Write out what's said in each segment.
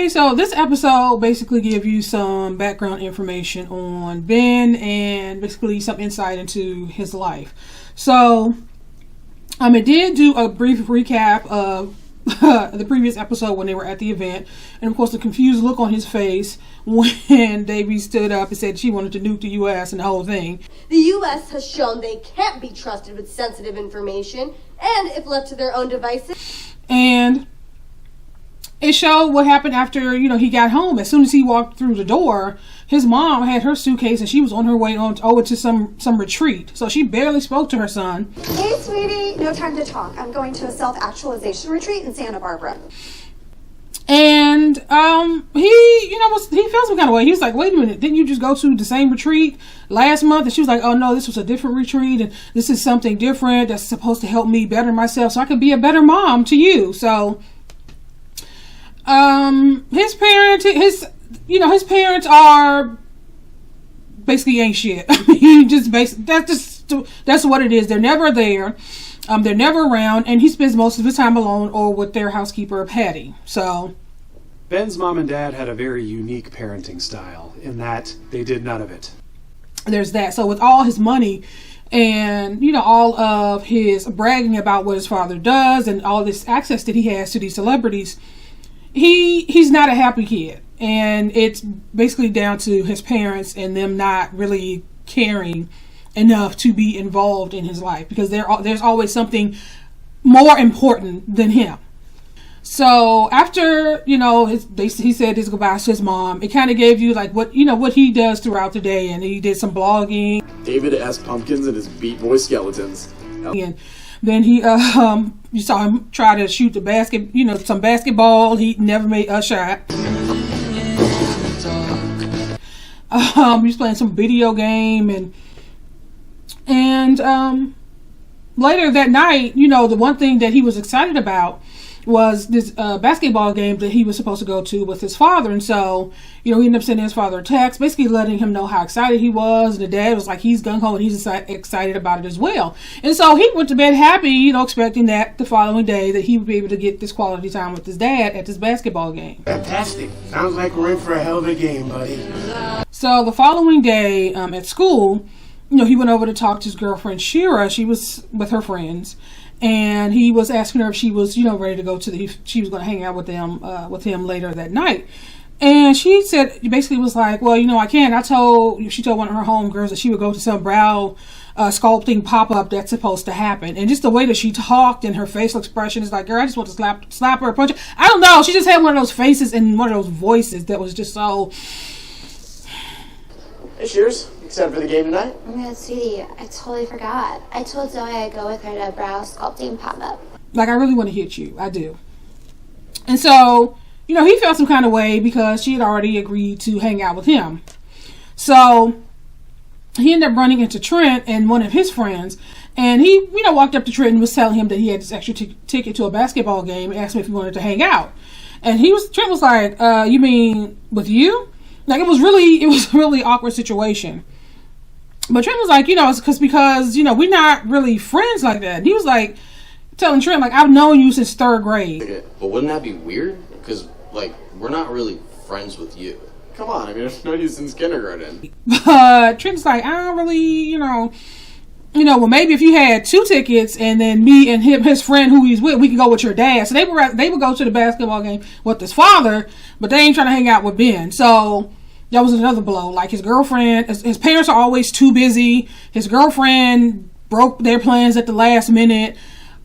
Okay, so this episode basically gives you some background information on Ben and basically some insight into his life. So, it did do a brief recap of the previous episode when they were at the event, and of course the confused look on his face when Devi stood up and said she wanted to nuke the U.S. and the whole thing. The U.S. has shown they can't be trusted with sensitive information, and if left to their own devices. And it showed what happened after, he got home. As soon as he walked through the door, his mom had her suitcase and she was on her way over to some retreat. So she barely spoke to her son. Hey, sweetie, no time to talk. I'm going to a self-actualization retreat in Santa Barbara. And he felt some kind of way. He was like, wait a minute, didn't you just go to the same retreat last month? And she was like, oh no, this was a different retreat and this is something different that's supposed to help me better myself so I can be a better mom to you. So his parents are basically ain't shit. I mean, that's what it is. They're never there. They're never around, and he spends most of his time alone or with their housekeeper, Patty. So Ben's mom and dad had a very unique parenting style in that they did none of it. There's that. So with all his money and, all of his bragging about what his father does and all this access that he has to these celebrities, he's not a happy kid. And it's basically down to his parents and them not really caring enough to be involved in his life because there's always something more important than him. So after, he said his goodbyes to his mom, it kind of gave you like what he does throughout the day. And he did some blogging. David S. Pumpkins and his Beat Boy skeletons. And then he, you saw him try to shoot the basket, some basketball. He never made a shot. He was playing some video game and later that night, the one thing that he was excited about was this basketball game that he was supposed to go to with his father. And so, he ended up sending his father a text, basically letting him know how excited he was. And the dad was like, he's gung-ho and he's excited about it as well. And so he went to bed happy, expecting that the following day that he would be able to get this quality time with his dad at this basketball game. Fantastic. Sounds like we're in for a hell of a game, buddy. So the following day at school, he went over to talk to his girlfriend, Shira. She was with her friends. And he was asking her if she was, ready to go she was going to hang out with him later that night. And she said, basically was like, well, I can't. She told one of her homegirls that she would go to some brow sculpting pop-up that's supposed to happen. And just the way that she talked and her facial expression is like, girl, I just want to slap her or punch her. I don't know. She just had one of those faces and one of those voices that was just so... Hey, cheers. Except for the game tonight? Yeah, sweetie, I totally forgot. I told Zoe I'd go with her to a brow sculpting pop-up. Like, I really want to hit you. I do. And so, he felt some kind of way because she had already agreed to hang out with him. So, he ended up running into Trent and one of his friends. And he, walked up to Trent and was telling him that he had this extra ticket to a basketball game and asked him if he wanted to hang out. And Trent was like, you mean with you? Like, it was really awkward situation. But Trent was like, it's because we're not really friends like that. And he was like, telling Trent, like, I've known you since 3rd grade. But wouldn't that be weird? Because, we're not really friends with you. Come on, I've known you since kindergarten. But Trent's like, I don't really, well, maybe if you had 2 tickets and then me and his friend who he's with, we could go with your dad. So they would go to the basketball game with his father, but they ain't trying to hang out with Ben. So that was another blow. Like, his girlfriend, his parents are always too busy. His girlfriend broke their plans at the last minute.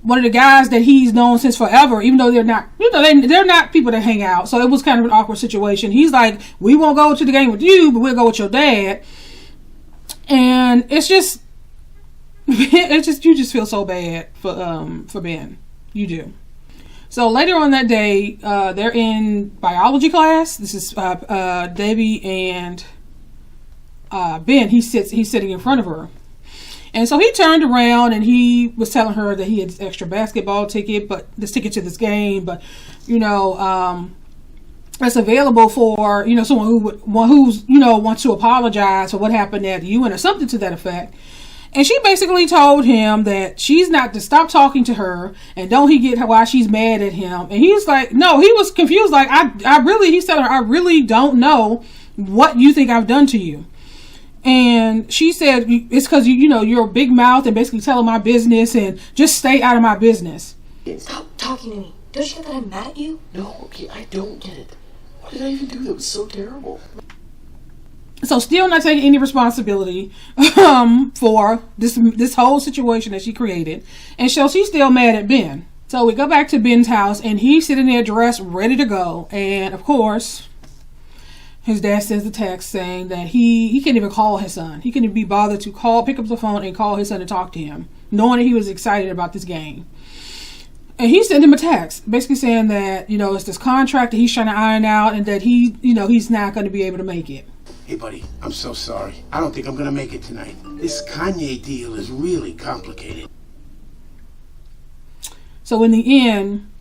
One of the guys that he's known since forever, even though they're not, they're not people that hang out. So it was kind of an awkward situation. He's like, we won't go to the game with you, but we'll go with your dad. And you just feel so bad for Ben. You do. So later on that day, they're in biology class. This is Debbie and Ben. He's sitting in front of her. And so he turned around and he was telling her that he had this extra basketball ticket, this ticket to this game, but it's available for someone who's wants to apologize for what happened at the UN or something to that effect. And she basically told him that she's not to stop talking to her, and don't he get why she's mad at him. And he's like, no, he was confused. Like, he said, I really don't know what you think I've done to you. And she said, it's because, you're a big mouth and basically telling my business, and just stay out of my business. Stop talking to me. Don't you get that I'm mad at you? No, okay, I don't get it. What did I even do that was so terrible? So still not taking any responsibility for this whole situation that she created. And so she's still mad at Ben. So we go back to Ben's house, and he's sitting there dressed, ready to go. And of course, his dad sends a text saying that he can't even call his son. He couldn't be bothered to pick up the phone and call his son to talk to him, knowing that he was excited about this game. And he sent him a text basically saying that, it's this contract that he's trying to iron out, and that he's not going to be able to make it. Hey, buddy, I'm so sorry. I don't think I'm gonna make it tonight. This Kanye deal is really complicated. So in the end,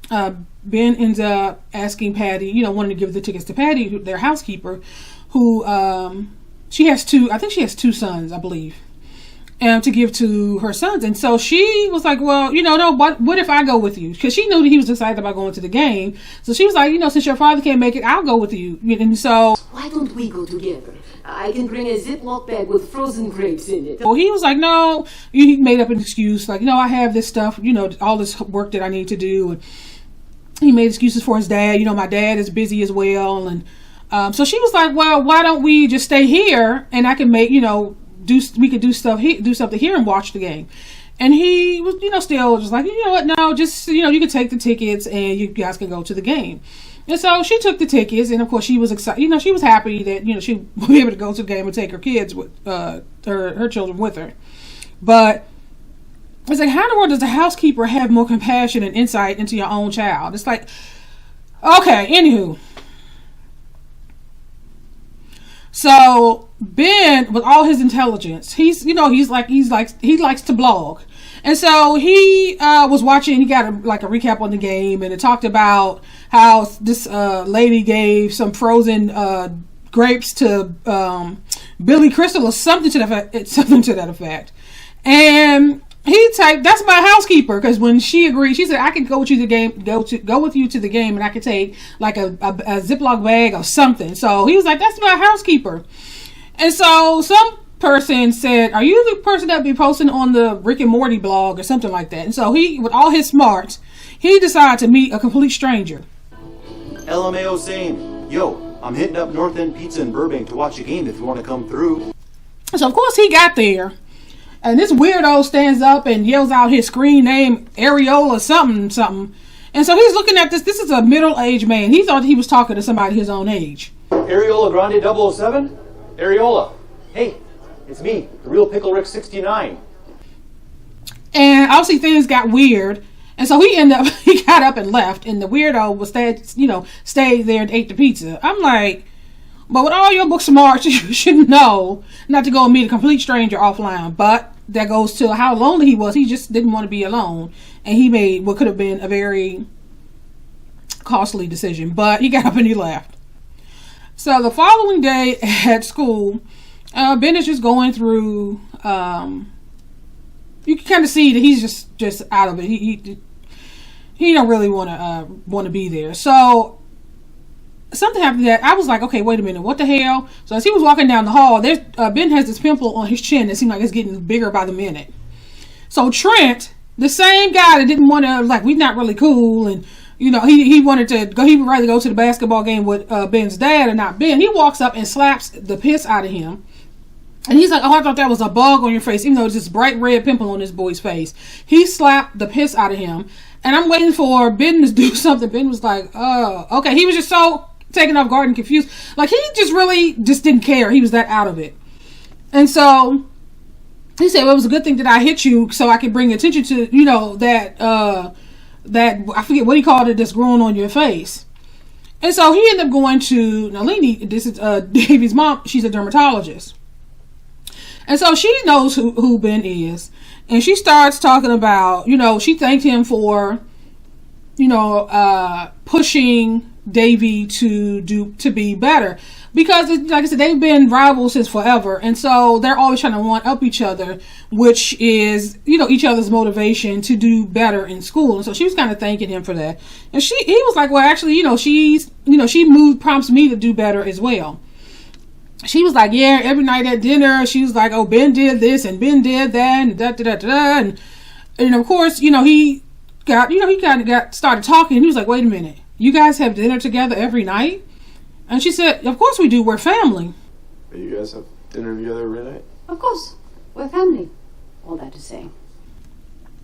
Ben ends up asking Patty, wanting to give the tickets to Patty, their housekeeper, who she has two sons, I believe, to give to her sons. And so she was like, well, no, what if I go with you? Because she knew that he was excited about going to the game. So she was like, since your father can't make it, I'll go with you. And so, why don't we go together? I can bring a Ziploc bag with frozen grapes in it. well, he was like, no. He made up an excuse, like, I have this stuff, all this work that I need to do. And he made excuses for his dad. My dad is busy as well. And so she was like, well, why don't we just stay here, and I can make, we could do something here and watch the game. And he was, still just like, what, no, just, you can take the tickets and you guys can go to the game. And so she took the tickets, and of course she was excited, she was happy that, she would be able to go to the game and take her kids with, her children with her. But it's like, how in the world does a housekeeper have more compassion and insight into your own child? It's like, okay, anywho. So Ben, with all his intelligence, he likes to blog, and so he was watching. He got a recap on the game, and it talked about how this lady gave some frozen grapes to Billy Crystal or something to that effect, and he typed, "That's my housekeeper," because when she agreed, she said, "I can go with you to the game, go with you to the game, and I could take like a Ziploc bag or something." So he was like, "That's my housekeeper." And so some person said, "Are you the person that be posting on the Rick and Morty blog or something like that?" And so he, with all his smarts, he decided to meet a complete stranger. LMAO saying, "Yo, I'm hitting up North End Pizza in Burbank to watch a game if you want to come through." So of course he got there. And this weirdo stands up and yells out his screen name, Areola something. And so he's looking at this. This is a middle-aged man. He thought he was talking to somebody his own age. Areola Grande 007? Areola. Hey, it's me, the real Pickle Rick 69. And obviously things got weird. And so he got up and left. And the weirdo was stayed there and ate the pizza. I'm like, but with all your book smarts, you should know not to go and meet a complete stranger offline. But that goes to how lonely he was. He just didn't want to be alone. And he made what could have been a very costly decision. But he got up and he left. So the following day at school, Ben is just going through, you can kind of see that he's just out of it. He don't really want to be there. So something happened that I was like, okay, wait a minute, what the hell? So as he was walking down the hall, Ben has this pimple on his chin that seemed like it's getting bigger by the minute. So Trent, the same guy that didn't want to, we're not really cool, and he wanted to go, he would rather go to the basketball game with Ben's dad and not Ben. He walks up and slaps the piss out of him. And he's like, oh, I thought that was a bug on your face, even though there's this bright red pimple on this boy's face. He slapped the piss out of him. And I'm waiting for Ben to do something. Ben was like, oh, okay. He was just so taken off guard and confused. Like, he just didn't care. He was that out of it. And so he said, well, it was a good thing that I hit you so I could bring attention to, that I forget what he called it, that's growing on your face. And so he ended up going to Nalini. This is Davy's mom. She's a dermatologist. And so she knows who Ben is. And she starts talking about, she thanked him for, pushing Devi to be better, because like I said, they've been rivals since forever, and so they're always trying to one up each other, which is, you know, each other's motivation to do better in school. And so she was kind of thanking him for that, and he was like, well, actually, you know, she prompts me to do better as well. She was like, yeah, every night at dinner, she was like, oh, Ben did this and Ben did that and da. And of course, you know, he kind of got started talking, and he was like, wait a minute, you guys have dinner together every night? And she said, of course we do, we're family. But you guys have dinner together every night? Of course. We're family. All that to say.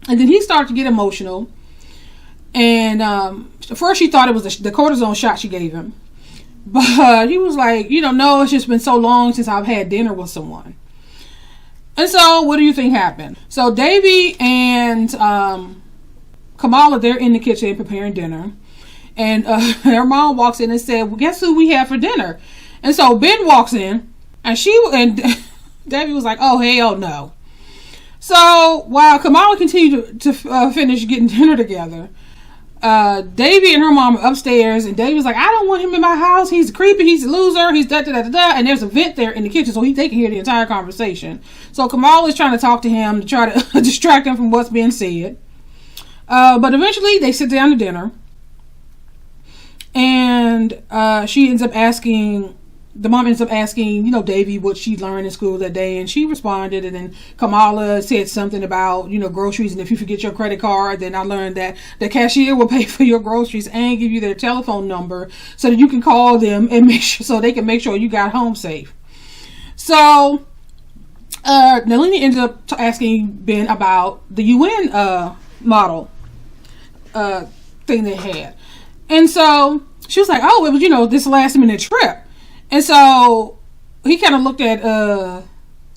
And then he started to get emotional. And at first she thought it was the cortisone shot she gave him. But he was like, you know, no, it's just been so long since I've had dinner with someone. And so what do you think happened? So Devi and Kamala, they're in the kitchen preparing dinner. And her mom walks in and said, well, guess who we have for dinner? And so Ben walks in, and Devi was like, oh, hell no. So while Kamala continued to finish getting dinner together, Devi and her mom are upstairs, and Devi was like, I don't want him in my house. He's creepy. He's a loser. He's da-da-da-da-da. And there's a vent there in the kitchen, so they can hear the entire conversation. So Kamala is trying to talk to him to try to distract him from what's being said. But eventually they sit down to dinner. And the mom ends up asking, you know, Devi what she learned in school that day, and she responded. And then Kamala said something about, you know, groceries, and if you forget your credit card, then I learned that the cashier will pay for your groceries and give you their telephone number so that you can call them and make sure, so they can make sure you got home safe. So Nalini ended up asking Ben about the UN model thing they had. And so she was like, oh, it was, you know, this last minute trip. And so he kind of looked at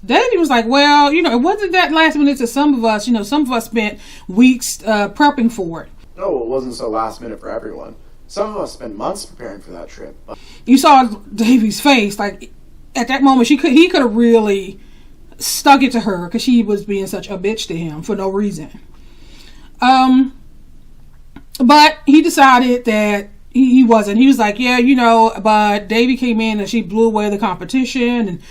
Devi, was like, well, you know, it wasn't that last minute to some of us. You know, some of us spent weeks prepping for it. No, it wasn't so last minute for everyone. Some of us spent months preparing for that trip. You saw Devi's face. Like, at that moment, he could have really stuck it to her because she was being such a bitch to him for no reason. But he decided that he wasn't. He was like, yeah, you know, but Devi came in and she blew away the competition, and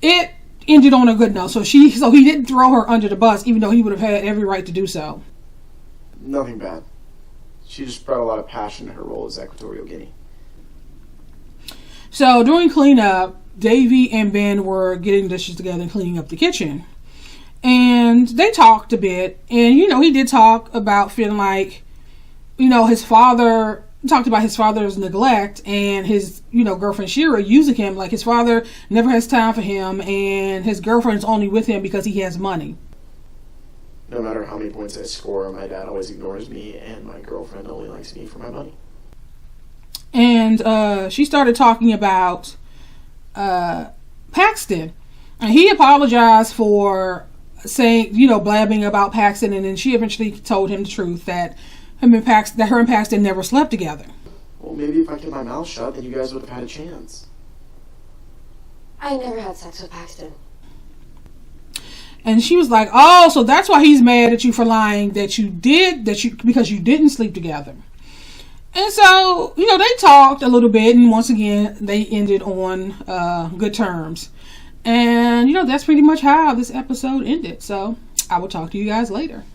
it ended on a good note. So he didn't throw her under the bus, even though he would have had every right to do so. Nothing bad. She just brought a lot of passion to her role as Equatorial Guinea. So during cleanup, Devi and Ben were getting dishes together and cleaning up the kitchen. And they talked a bit. And, you know, he did talk about feeling like, you know, his father talked about his father's neglect and his, you know, girlfriend Shira using him. Like, his father never has time for him, and his girlfriend's only with him because he has money. No matter how many points I score, my dad always ignores me, and my girlfriend only likes me for my money. And she started talking about Paxton. And he apologized for saying, you know, blabbing about Paxton, and then she eventually told him the truth that her and Paxton never slept together. Well, maybe if I kept my mouth shut, then you guys would have had a chance. I never had sex with Paxton. And she was like, oh, so that's why he's mad at you for lying because you didn't sleep together. And so, you know, they talked a little bit, and once again, they ended on good terms. And, you know, that's pretty much how this episode ended. So I will talk to you guys later.